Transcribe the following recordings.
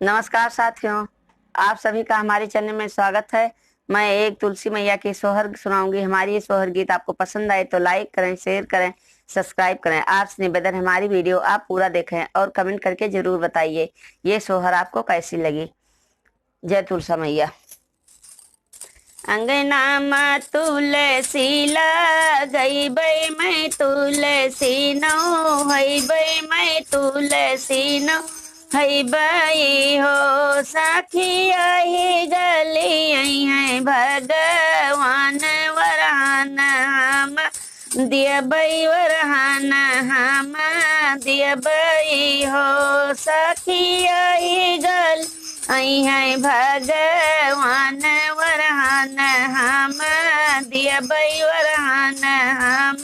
नमस्कार साथियों, आप सभी का हमारे चैनल में स्वागत है। मैं एक तुलसी मैया की सोहर सुनाऊंगी। हमारी ये सोहर गीत आपको पसंद आए तो लाइक करें, शेयर करें, सब्सक्राइब करें। आपसे निवेदन, हमारी वीडियो आप पूरा देखें और कमेंट करके जरूर बताइए ये सोहर आपको कैसी लगी। जय तुलसा मैया। अंगना में तुलसी गई बई मैं तुलसी नो हई बई मैं तुलसी नो हई बई हो सखी आई गली आई है भगवान वरहान हम दिया बई वरहान हम दिया बई हो सखी आई गल आई है भगवान वरहान हम दिया बई वरहान हम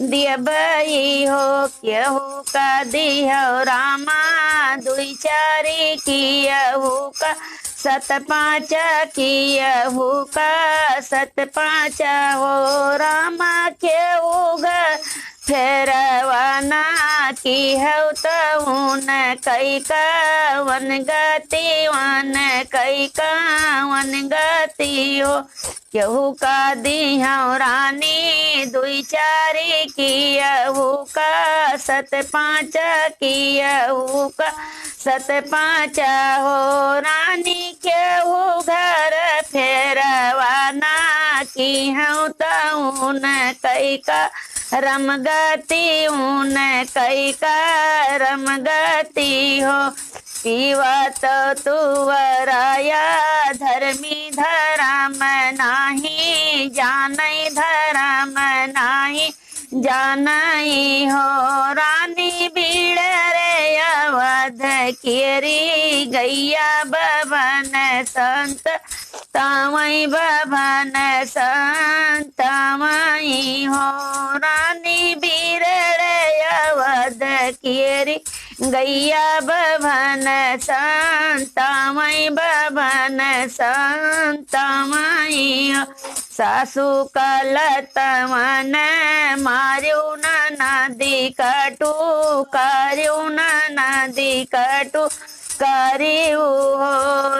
दिया बई हो केहू का दियो रामा दुई चारी कियहू का सत पाँच कियहू का सत पाँच हो रामा केहू घर फेरवाना की है तऊन कई का वन गति वन कई का वन गति हो केहू का दिया रानी दुई चारी कियहू का सत पाँच कियहू का सत पाँच हो रानी केहू घर फेरवाना की है तऊन कई का रमगति ऊन कई का रमगति हो पीवा तो तुवराया धर्मी धर्म नाही जानई धर्म नाही जानई हो रानी बीड़ रे अवध केरी गैया बभन संत तामई बभन संत तामई हो रानी बीड़ रे अवध केरी गैया बभन संतामई बभन संतामई हो सासू कलत मन मार्यो नदी कटू कार्यो नदी कटू करियो हो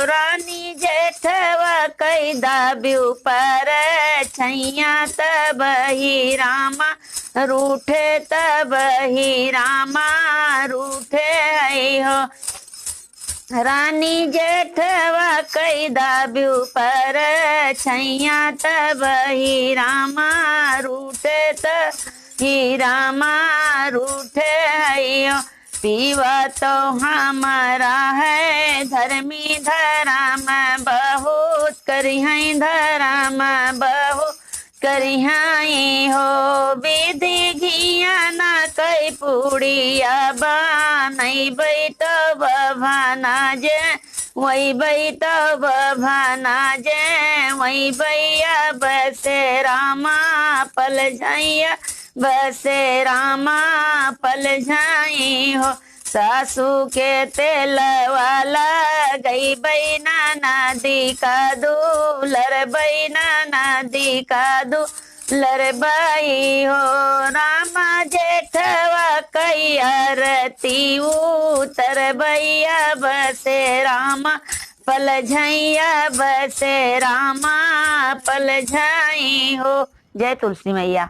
रानी जेठवा कैदा ब्यू पर छैया तब ही रामा रूठे तब ही रामा रूठे हो रानी जेठवा कैदा ब्यू पर छैया तब ही रामा रूठे तब ही रामा रूठे हो पीवा तो हमारा है धर्मी धर्म बहुत करी है धर्म बहुत करी है हो विधि घिया न कई पुड़िया बनई बैत बभाना जे वही बैत बभाना जे वही बैया बसे रामा पल जाइया बसे रामा पल जाई हो सासू के तेल वाला गई बैना नदी का दूलर बैना नदी का दूलर बाई हो रामा जेठवा कई आरती उतर बैया बसे रामा पल झैया बसे रामा पल झई हो। जय तुलसी मैया।